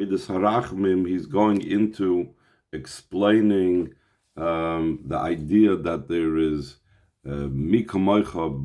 Middas Harachmim, he's going into explaining the idea that there is Mikamoicha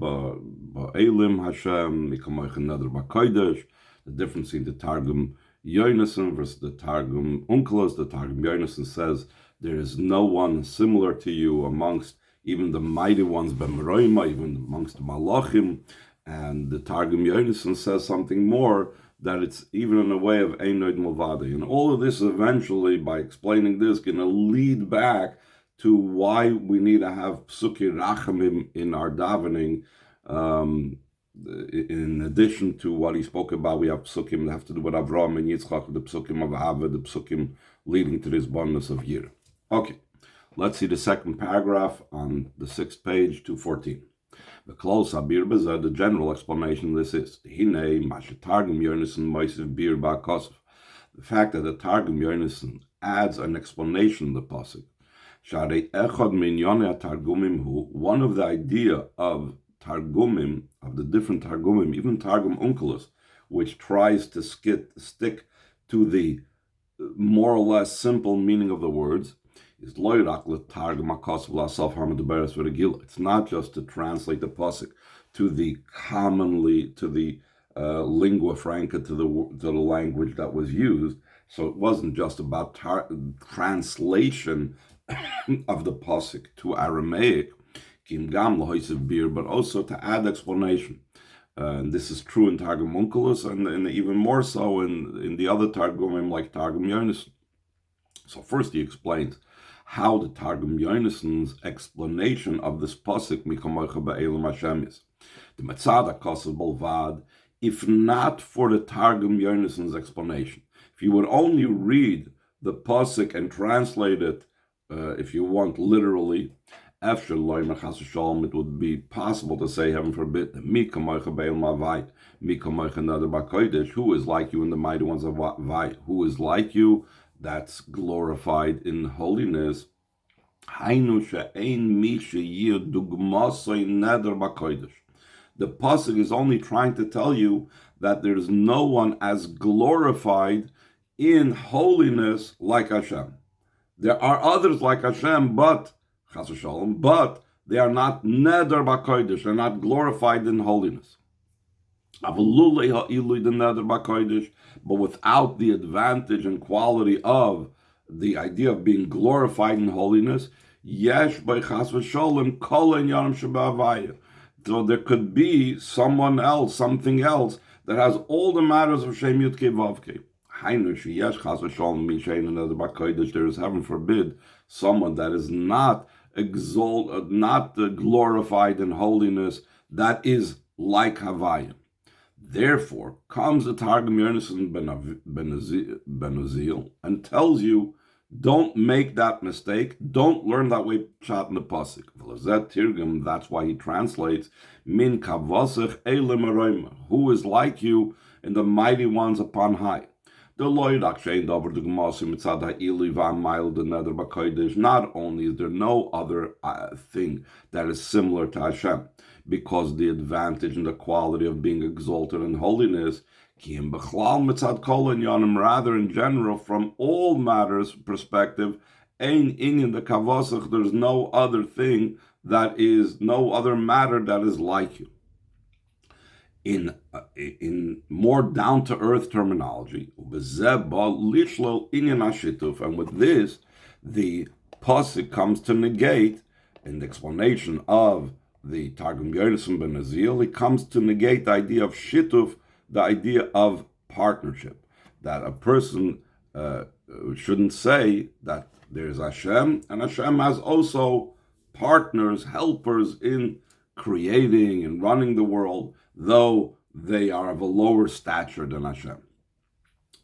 ba'elim Hashem, Mikamoicha Neder ba'kodesh, the difference in the Targum Yonason versus the Targum Onkelos. The Targum Yonason says there is no one similar to you amongst even the mighty ones, B'meroima, even amongst the Malachim. And the Targum Yonason says something more, that it's even in a way of Einoid Mulvadi. And all of this eventually, by explaining this, going to lead back to why we need to have Psuki Rachamim in our davening. In addition to what he spoke about, we have Psukim that have to do with Avraham and Yitzchak, the Psukim of Ava, the Psukim leading to this bonus of Yir. Okay, let's see the second paragraph on the 6th page, 214. The close abir bezeh, the general explanation of this is Hine Mashitargum Yonason Moisiv Bir Ba'Kosov. The fact that the Targum Yonason adds an explanation of the pasuk. Sharei echad min yonei Targumim hu, one of the idea of Targumim, of the different Targumim, even Targum Onkelos, which tries to stick to the more or less simple meaning of the words, is it's not just to translate the pasuk to the lingua franca, to the language that was used. So it wasn't just about translation of the pasuk to Aramaic, but also to add explanation. And this is true in Targum Onkelos, and even more so in the other Targumim like Targum Yonason. So first he explains how the Targum Yonason's explanation of this pasuk Mikamoicha ba'elim Hashem is. The Metzada Kosev Bolvad, if not for the Targum Yonason's explanation, if you would only read the pasuk and translate it, if you want literally, after it would be possible to say, heaven forbid, Mikamoicha ba'elim Avai, Mikamoicha Neder ba'Kodesh, who is like you in the mighty ones of Avai, who is like you, that's glorified in holiness. The pasuk is only trying to tell you that there is no one as glorified in holiness like Hashem. There are others like Hashem, but they are not neder b'kodesh. They're not glorified in holiness. But without the advantage and quality of the idea of being glorified in holiness, so there could be someone else, something else that has all the matters of Shem Yud Kei Vav Kei. There is, heaven forbid, someone that is not glorified in holiness, that is like Havaya. Therefore, comes the Targum Yonason ben Uzziel and tells you, don't make that mistake. Don't learn that way pshat in the pasuk. That's why he translates min kavosech elim aroima, who is like you in the mighty ones upon high. Not only is there no other thing that is similar to Hashem, because the advantage and the quality of being exalted in holiness, rather in general, from all matters perspective, there's no other thing that is, no other matter that is like you. In more down-to-earth terminology, and with this, the pasuk comes to negate, in the explanation of the Targum Yonason ben Uzziel, it comes to negate the idea of shituf, the idea of partnership, that a person shouldn't say that there's Hashem, and Hashem has also partners, helpers in creating and running the world, though they are of a lower stature than Hashem.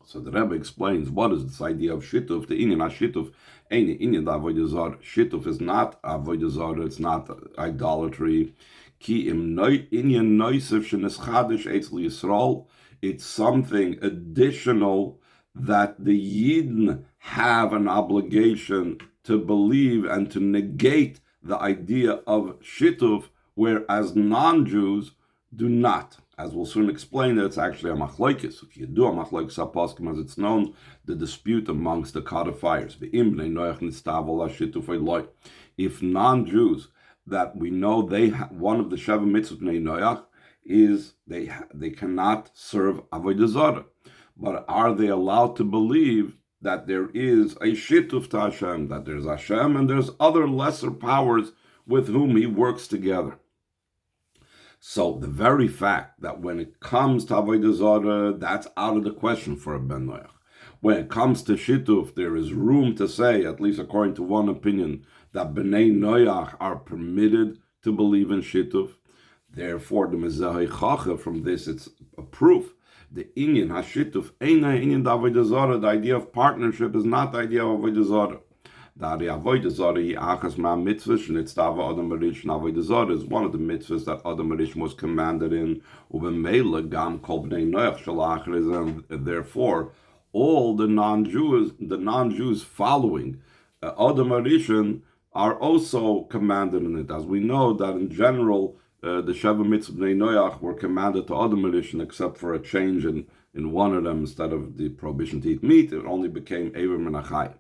So the Rebbe explains what is this idea of shituf. The inyan shituf, inyan avodah zarah. Shituf is not avodah zarah. It's not idolatry. Ki im inyan noisef sheneschadish etzel Yisrael. It's something additional that the Yidden have an obligation to believe and to negate the idea of shituf, whereas non-Jews do not. as we'll soon explain, it's actually a machlokes. If you do a machlokes aposkim, as it's known, the dispute amongst the codifiers. If non-Jews, that we know one of the Sheva mitzvot bnei Noach is they cannot serve avodah zarah, but are they allowed to believe that there is a shituf to Hashem, that there's Hashem and there's other lesser powers with whom He works together? So the very fact that when it comes to avodah zarah, that's out of the question for a ben Noach. When it comes to shituf, there is room to say, at least according to one opinion, that bnei Noach are permitted to believe in shituf. Therefore, the mezahei chacha, from this, it's a proof. The inyan hashituf eina inyan avodah zarah. The idea of partnership is not the idea of avodah zarah. The avodah zarah achas ma mitzvah shenitztava adam marish. Avodah zarah is one of the mitzvahs that Adam Marish was commanded in. Ubemela gam kol bnei Noach shalachar. And therefore, all the non-Jews following Adam Rishon are also commanded in it. As we know that in general, the Sheva mitzvah bnei Noach were commanded to Adam Rishon, except for a change in one of them. Instead of the prohibition to eat meat, it only became Ever Menachai.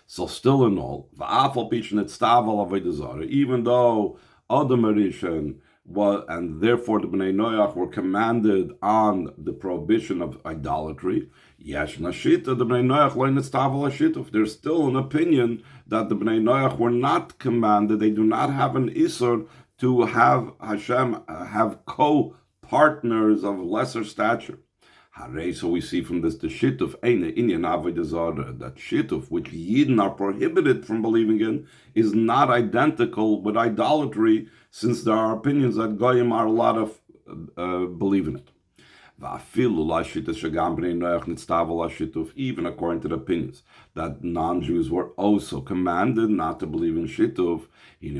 So still in all, even though Adam Rishon was, and therefore the Bnei Noach were commanded on the prohibition of idolatry, there's still an opinion that the Bnei Noach were not commanded. They do not have an isur to have Hashem have co-partners of lesser stature. So we see from this the shituf that shituf, which Yidden are prohibited from believing in, is not identical with idolatry, since there are opinions that Goyim are allowed to believe in it. Even according to the opinions that non-Jews were also commanded not to believe in shituf, the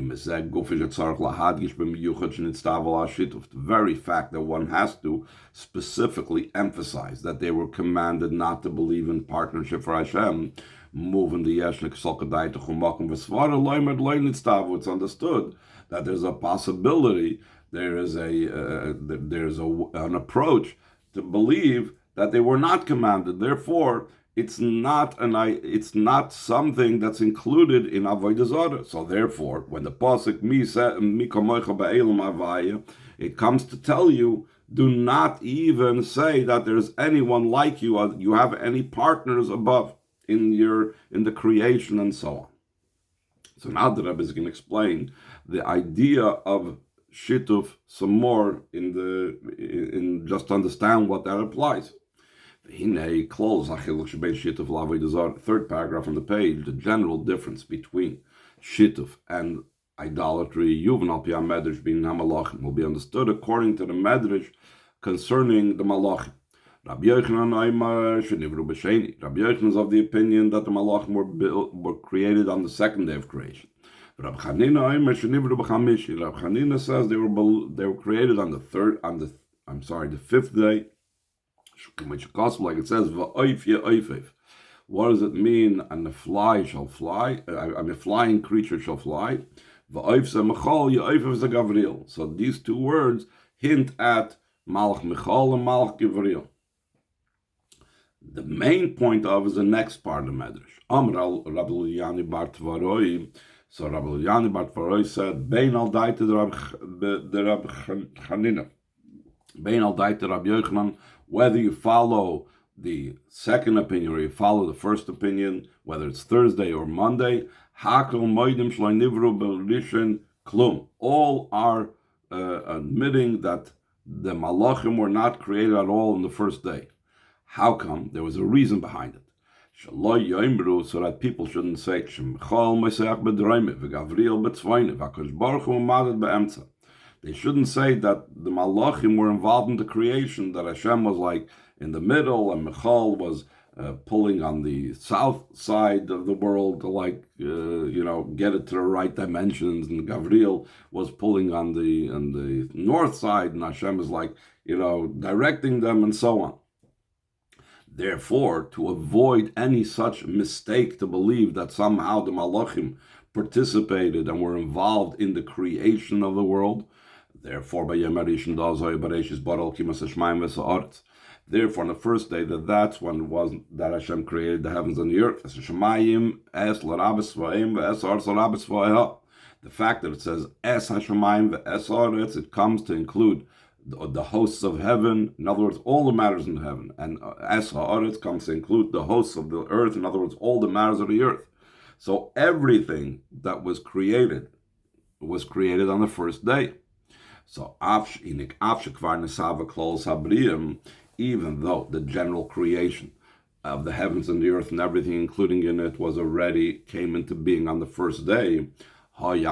very fact that one has to specifically emphasize that they were commanded not to believe in partnership for Hashem, moving the yeshnik solkadai to chumakim v'svara loimed loinitztav. It's understood that there's a possibility, there's an approach to believe that they were not commanded. Therefore, it's not something that's included in avodah zarah. So therefore, when the pasuk mi kamocha ba'elam avaya, it comes to tell you, do not even say that there's anyone like you, or you have any partners above in the creation and so on. So now the Rebbe is going to explain the idea of shituf some more in just to understand what that applies. Third paragraph on the page, the general difference between shituf and idolatry, yuvan pia medrash being hamalachim, will be understood according to the medrash concerning the malachim. Rabbi Yochanan is of the opinion that the malachim were created on the second day of creation. Rabbi Chanina says they were created on the fifth day, which gospel, like it says, what does it mean? And the fly shall fly, and a flying creature shall fly. So these two words hint at Malach Michal and Malach Gavriel. The main point of is the next part of the Medrash. Rabbi Luyani Bar Tvaroi. So Rabbi Luyani Bar Tvaroi said, Bein al daite the Rabbi Chanina. Bein al daite Rabbi Yochanan. Whether you follow the second opinion or you follow the first opinion, whether it's Thursday or Monday, Hakel Moedim Shloi Nivru B'Rishon Klum. All are admitting that the Malachim were not created at all on the first day. How come? There was a reason behind it. So that people shouldn't say, they shouldn't say that the Malachim were involved in the creation, that Hashem was like in the middle and Michal was pulling on the south side of the world to get it to the right dimensions, and Gavriel was pulling on the north side, and Hashem is directing them and so on. Therefore, to avoid any such mistake to believe that somehow the Malachim participated and were involved in the creation of the world, Therefore, by Yom Rishon Dazoi Bereshis Baral Kimas Hashmayim V'Sa'aretz. Therefore, on the first day, that's when it was that Hashem created the heavens and the earth. The fact that it says Es Hashemayim V'Es Haaretz, it comes to include the hosts of heaven, in other words, all the matters in heaven, and Es Haaretz comes to include the hosts of the earth, in other words, all the matters of the earth. So everything that was created on the first day. So even though the general creation of the heavens and the earth and everything, including in it, came into being on the first day, Hashem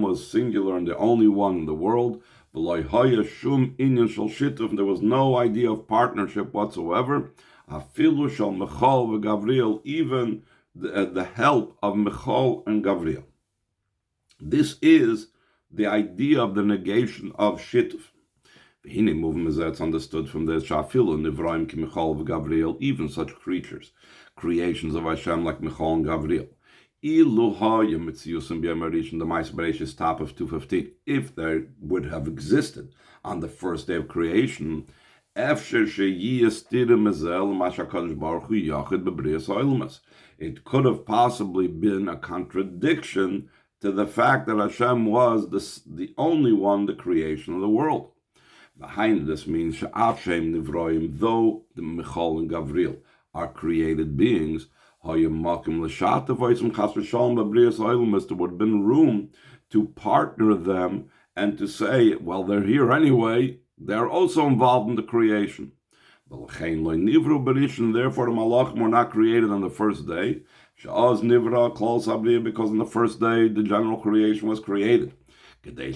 was singular and the only one in the world. There was no idea of partnership whatsoever. Even the help of Michal and Gavriel. This is the idea of the negation of Shittuf. It's understood from this, even such creatures, creations of Hashem like Michal and Gavriel. The Ma'aser Bereshis top of 215, if there would have existed on the first day of creation, it could have possibly been a contradiction to the fact that Hashem was the only one, the creation of the world. Behind this means though the Michal and Gavriel are created beings, there would have been room to partner them and to say, well, they're here anyway, they're also involved in the creation. Therefore, the Malachim were not created on the first day, because on the first day the general creation was created. So it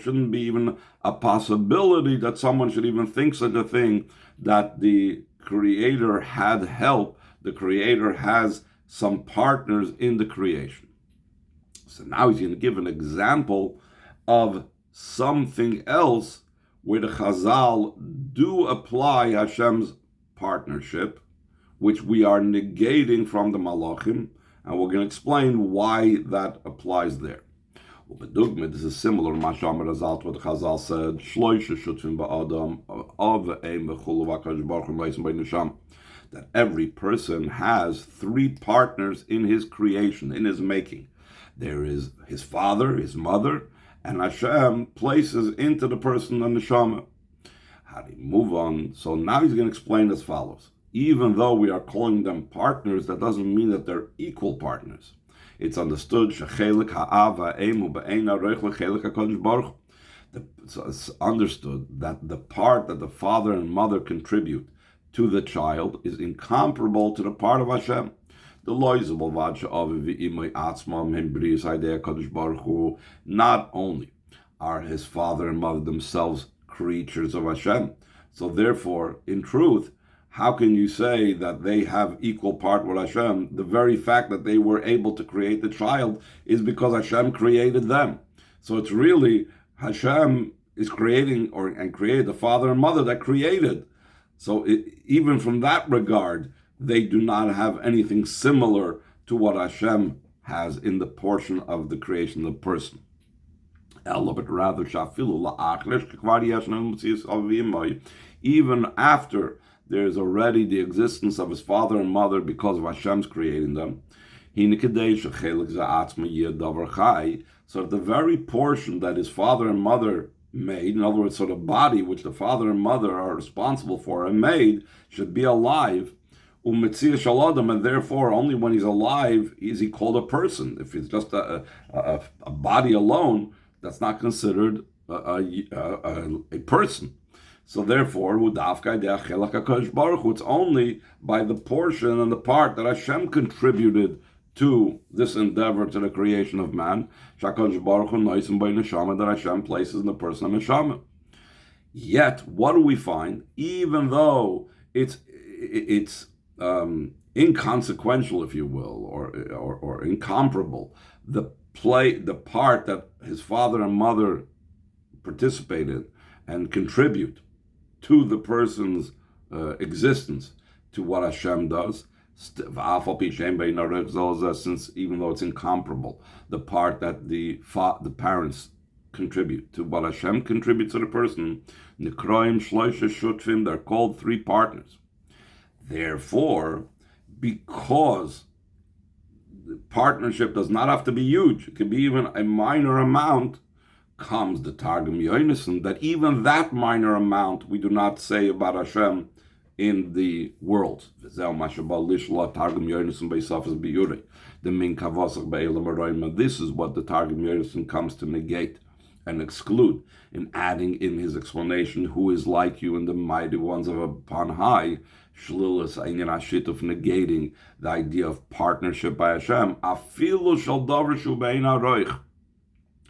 shouldn't be even a possibility that someone should even think such a thing, that the Creator had help, the Creator has some partners in the creation. So now he's going to give an example of something else where the Chazal do apply Hashem's partnership, which we are negating from the Malachim, and we're going to explain why that applies there. This is similar to what the Chazal said, that every person has three partners in his creation, in his making. There is his father, his mother, and Hashem places into the person the neshama. How do you move on? So now he's going to explain as follows. Even though we are calling them partners, that doesn't mean that they're equal partners. It's understood it's understood that the part that the father and mother contribute to the child is incomparable to the part of Hashem. Not only are his father and mother themselves creatures of Hashem, so therefore, in truth, how can you say that they have equal part with Hashem? The very fact that they were able to create the child is because Hashem created them. So it's really Hashem is creating and created the father and mother that created. So even from that regard, they do not have anything similar to what Hashem has in the portion of the creation of the person. But rather, even after there is already the existence of his father and mother because of Hashem's creating them. So the very portion that his father and mother made, in other words, so the body which the father and mother are responsible for and made, should be alive. And therefore, only when he's alive is he called a person. If it's just a body alone, that's not considered a person. So therefore, it's only by the portion and the part that Hashem contributed to this endeavor, to the creation of man, that Hashem places in the person of neshama. Yet, what do we find? Even though it's inconsequential, if you will, or incomparable, the part that his father and mother participated and contribute to the person's existence, to what Hashem does, Since even though it's incomparable, the part that the parents contribute to what Hashem contributes to the person, they're called three partners. Therefore, because the partnership does not have to be huge, it can be even a minor amount, comes the Targum Yonason, that even that minor amount we do not say about Hashem in the world. This is what the Targum Yonason comes to negate and exclude in adding in his explanation, who is like you in the mighty ones of upon high, Shlilas Einin HaShituf, negating the idea of partnership by Hashem, afilu shel davar shu bein haroich,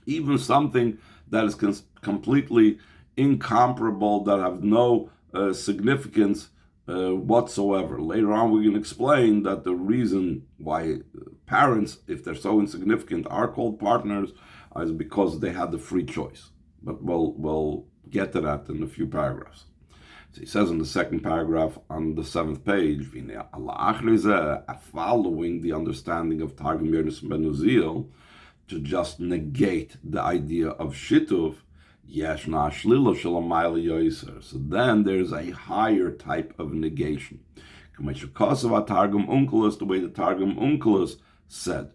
even something that is completely incomparable, that have no significance whatsoever. Later on, we can explain that the reason why parents, if they're so insignificant, are called partners is because they had the free choice. But we'll get to that in a few paragraphs. So he says in the second paragraph on the 7th page, following the understanding of Targum Yonason ben Uziel, to just negate the idea of shituf, so then there's a higher type of negation. The way the Targum Onkelos said.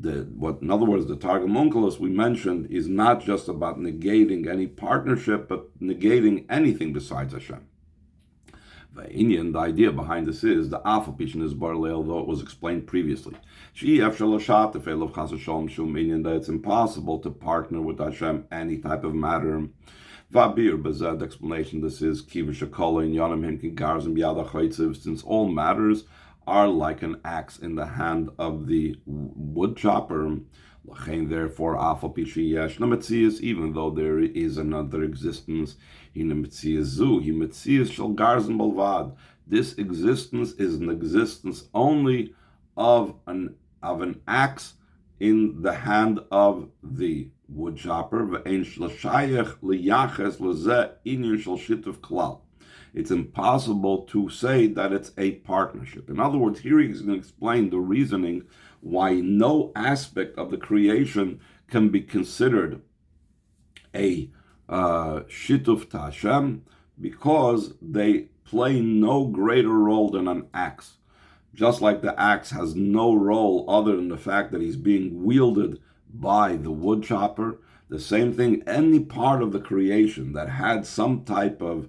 In other words, the Targum Onkelos we mentioned is not just about negating any partnership, but negating anything besides Hashem. The idea behind this is the Afalpishin is Barleil, though it was explained previously. That it's impossible to partner with Hashem any type of matter. The explanation this is since all matters are like an axe in the hand of the wood chopper. Therefore, even though there is another existence, this existence is an existence only of an axe in the hand of the wood chopper. It's impossible to say that it's a partnership. In other words, here he's going to explain the reasoning why no aspect of the creation can be considered a shituf to Hashem, because they play no greater role than an axe. Just like the axe has no role other than the fact that he's being wielded by the wood chopper, the same thing, any part of the creation that had some type of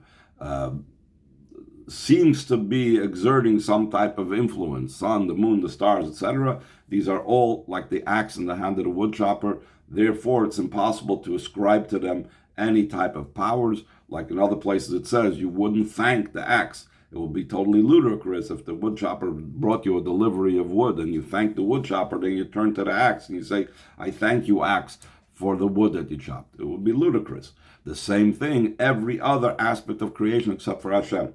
seems to be exerting some type of influence, sun, the moon, the stars, etc. These are all like the axe in the hand of the wood chopper. Therefore, it's impossible to ascribe to them any type of powers. Like in other places it says, you wouldn't thank the axe. It would be totally ludicrous if the wood chopper brought you a delivery of wood and you thank the wood chopper, then you turn to the axe and you say, I thank you, axe, for the wood that you chopped. It would be ludicrous. The same thing, every other aspect of creation except for Hashem.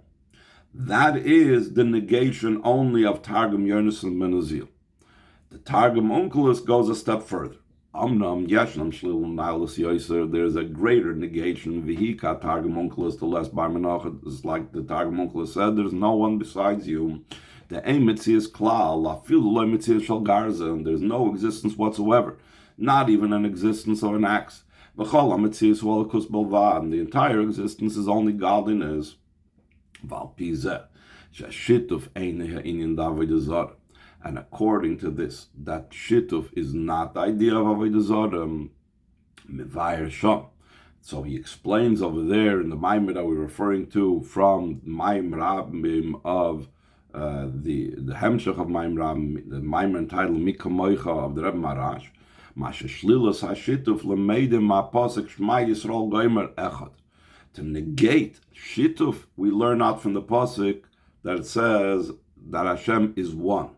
That is the negation only of Targum Yonason ben Uziel. The Targum Onkelos goes a step further. There's a greater negation. Vihika Targum Onkelos to less bar menachet. It's like the Targum Onkelos said, there's no one besides you. The ein mitzias klal, afilu lo mitzias shel garza, and there's no existence whatsoever, not even an existence of an axe. V'chol ha-mitzias hu alakus belvad, and the entire existence is only godliness. And according to this, that shituf is not the idea of avodah zarah. So he explains over there in the Maimer that we're referring to from Maimer Rabim of the Hemshech of Maimer Rabim, the Maimer entitled Mikamoicha of the Rebbe Marash. Mashashlilas hashituf lemeidim ma'posek Shema Yisrael Goimer Echad. To negate shituf, we learn out from the pasuk that it says that Hashem is one.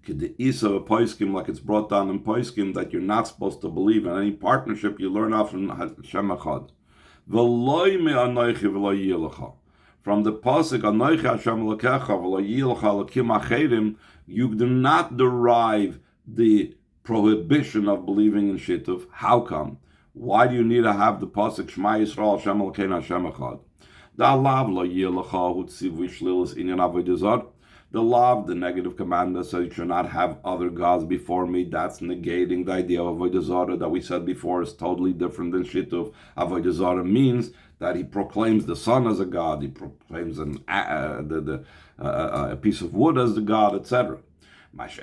The Isa of Poiskim, like it's brought down in Poiskim, that you're not supposed to believe in any partnership, you learn out from Hashem Echad. From the pasuk Anoichi Hashem Elokecha v'lo yilecha elokim acherim, you do not derive the prohibition of believing in shituf. How come? Why do you need to have the pasuk Shema Yisrael Hashem Elokeinu Hashem Echad? The law, the negative commandment says you should not have other gods before me. That's negating the idea of Avodah Zarah that we said before is totally different than Shituf. Avodah Zarah means that he proclaims the sun as a god, he proclaims a piece of wood as the god, etc. As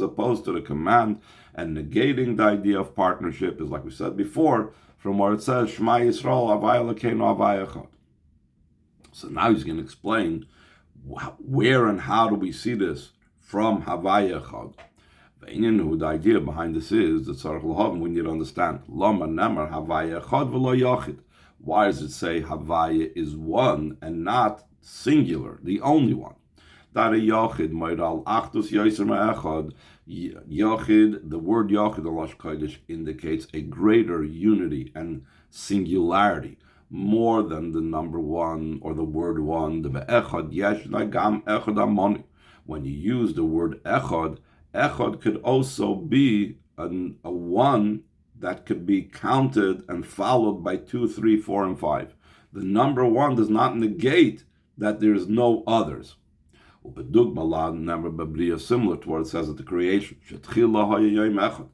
opposed to the command and negating the idea of partnership is like we said before, from where it says Shema Yisrael Havaya Elokeinu Havaya Echad. So now he's going to explain where and how do we see this from Havaya Echad. The idea behind this is that we need to understand Lama Nemar Havaya Echad v'lo Yachid. Why does it say Havaya is one and not singular, the only one? That a Yachid Moidal Achdus Yoser Me'echad. Yachid, the word Yachid in Lashon Kodesh indicates a greater unity and singularity, more than the number one or the word one. The Be'echad Yesh Gam Echad Amoni. When you use the word Echad, Echad could also be a one that could be counted and followed by 2, 3, 4, and 5. The number one does not negate that there is no others. Similar to what it says at the creation.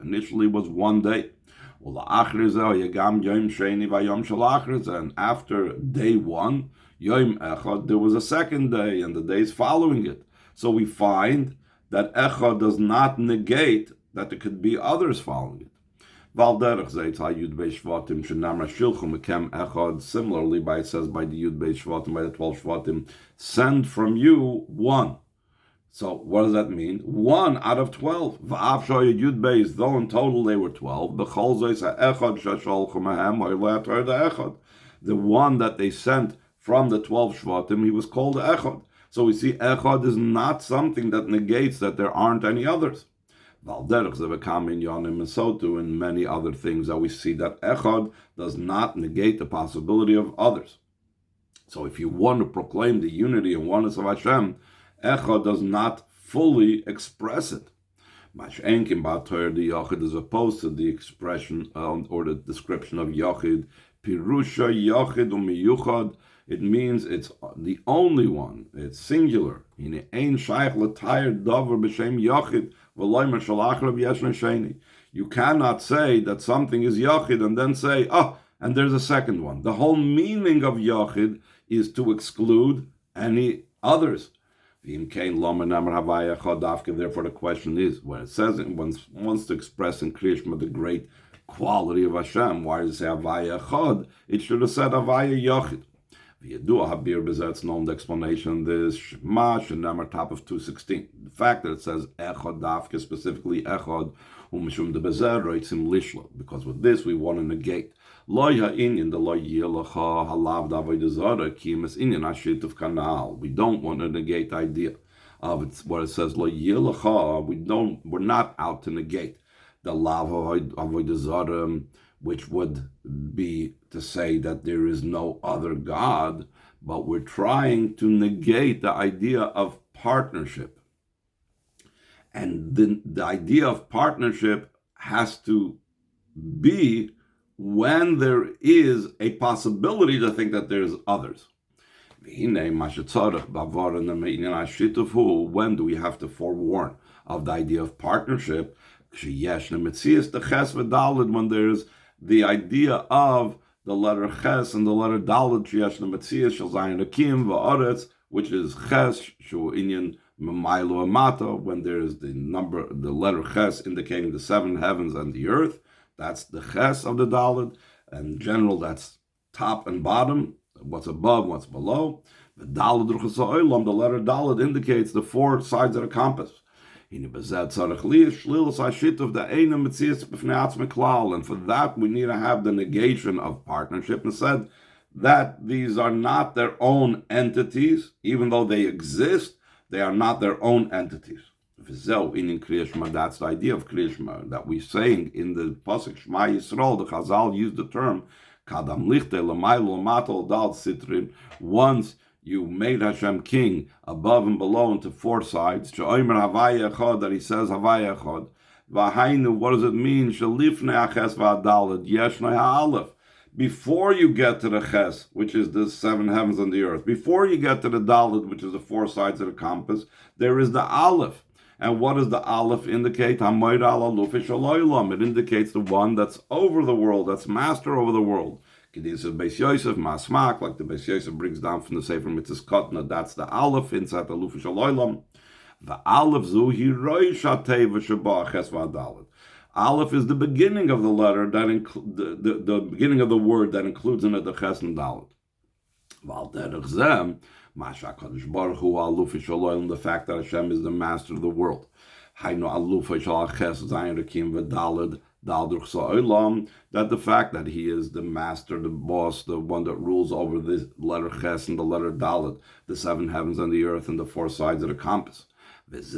Initially was one day. And after day one, there was a second day and the days following it. So we find that Echad does not negate that there could be others following it. Similarly, by it says by the Yud Beis Shvatim, by the 12 Shvatim, send from you one. So what does that mean? 1 out of 12. Yud Beis, though in total they were 12. The one that they sent from the 12 Shvatim, he was called Echad. So we see Echad is not something that negates that there aren't any others. And so too in many other things that we see that Echad does not negate the possibility of others. So if you want to proclaim the unity and oneness of Hashem, Echad does not fully express it. The Yachid is opposed to the expression or the description of Yachid. Pirusha Yachid umiyuchad. It means it's the only one. It's singular. You cannot say that something is Yachid and then say, and there's a second one. The whole meaning of Yachid is to exclude any others. Therefore, the question is, when it says it wants to express in Kriyashma the great quality of Hashem, why does it say Havaya Echad? It should have said Havaya Yachid. It's known the explanation. This Shema Shenamar top of 216. The fact that it says Echad Dafka, specifically Echad, because with this we want to negate. We don't want to negate the idea of it's what it says. We're not out to negate the lav avodah zarah, which would be to say that there is no other God, but we're trying to negate the idea of partnership. And the idea of partnership has to be when there is a possibility to think that there's others. When do we have to forewarn of the idea of partnership? When there's the idea of the letter Ches and the letter Dalet, which is Ches, when there is the letter Ches indicating the 7 heavens and the earth. That's the Ches of the Dalet. And in general, that's top and bottom, what's above, what's below. The Dalet, the letter Dalet indicates the 4 sides of the compass. And for that, we need to have the negation of partnership and said that these are not their own entities, even though they exist, they are not their own entities. That's the idea of Kriyashma, that we're saying in the Pasuk Shema Yisrael, the Chazal used the term Kadam Lichte L'maylo Matal Dal Sitrin. Once you made Hashem king above and below into 4 sides. That he says Havaya Echad. What does it mean? Before you get to the Ches, which is the seven heavens and the earth, before you get to the Dalet, which is the four sides of the compass, there is the Aleph. And what does the Aleph indicate? It indicates the one that's over the world, that's master over the world. Kedis of Beis Yosef, Masmak, like the Beis Yosef brings down from the Sefer Mitzvahs Kotna, that's the Aleph inside the Lufish Aloylam. The Aleph Zuhi Roish HaTeva Sheba Ches V'Adalet. Aleph is the beginning of the letter that the beginning of the word that includes in it the Ches and Dalet. Val derech zeh, Masha Kadosh Baruch Hu Alufish Aloylam, the fact that Hashem is the master of the world. Hainu Alufish Al Ches Zayin Rekim V'Dalet. That the fact that he is the master, the boss, the one that rules over the letter Ches and the letter Dalet, the seven heavens and the earth and the four sides of the compass. That's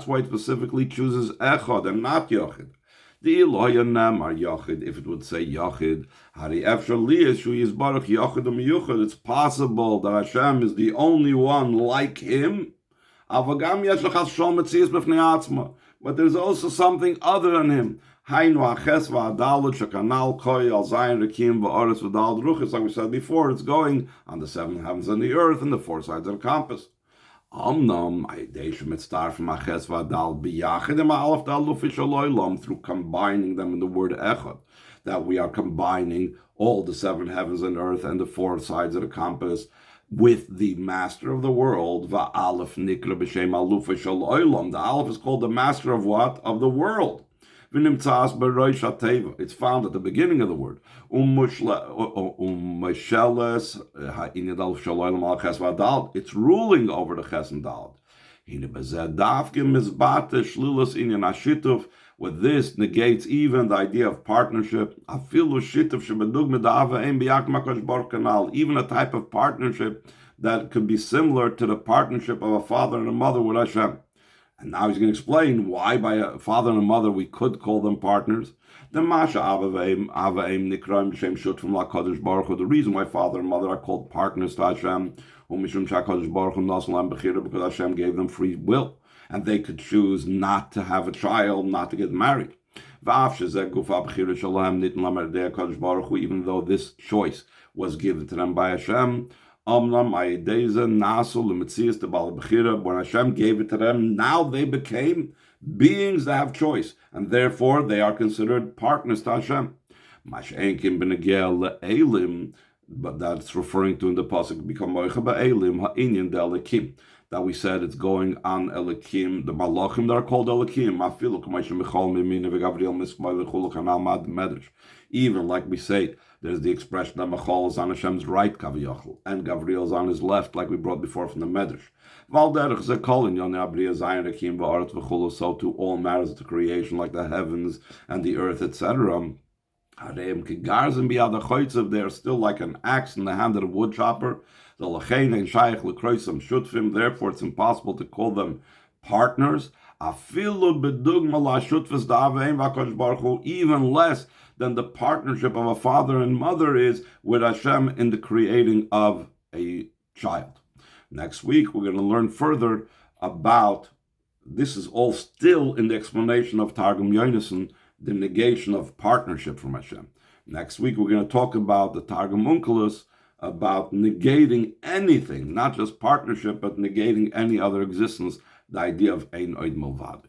why it specifically chooses Echad and not Yochid. The Eloya Nemar Yochid, if it would say Yochid, it's possible that Hashem is the only one like him. But there's also something other than him. Like we said before, it's going on the seven heavens and the earth and the four sides of the compass. Through combining them in the word Echad, that we are combining all the seven heavens and earth and the four sides of the compass with the master of the world. The Aleph is called the master of what? Of the world. It's found at the beginning of the word. It's ruling over the Ches and Dalet. With this negates even the idea of partnership. Even a type of partnership that could be similar to the partnership of a father and a mother with Hashem. And now he's going to explain why by a father and a mother we could call them partners. The reason why father and mother are called partners to Hashem, because Hashem gave them free will. And they could choose not to have a child, not to get married. Even though this choice was given to them by Hashem, when Hashem gave it to them, now they became beings that have choice, and therefore they are considered partners to Hashem. But that's referring to in the pasuk, become that we said it's going on Elikim, the Malachim that are called Elikim. Even like we say, there's the expression that Machal is on Hashem's right, Kaviyachal, and Gavriel is on his left, like we brought before from the Medrash. So to all matters of the creation, like the heavens and the earth, etc. They're still like an axe in the hand of the wood chopper. Therefore, it's impossible to call them partners. Even less than the partnership of a father and mother is with Hashem in the creating of a child. Next week, we're going to learn further about, this is all still in the explanation of Targum Yonason, the negation of partnership from Hashem. Next week, we're going to talk about the Targum Onkelos, about negating anything, not just partnership, but negating any other existence, the idea of Ein Oid Milvad.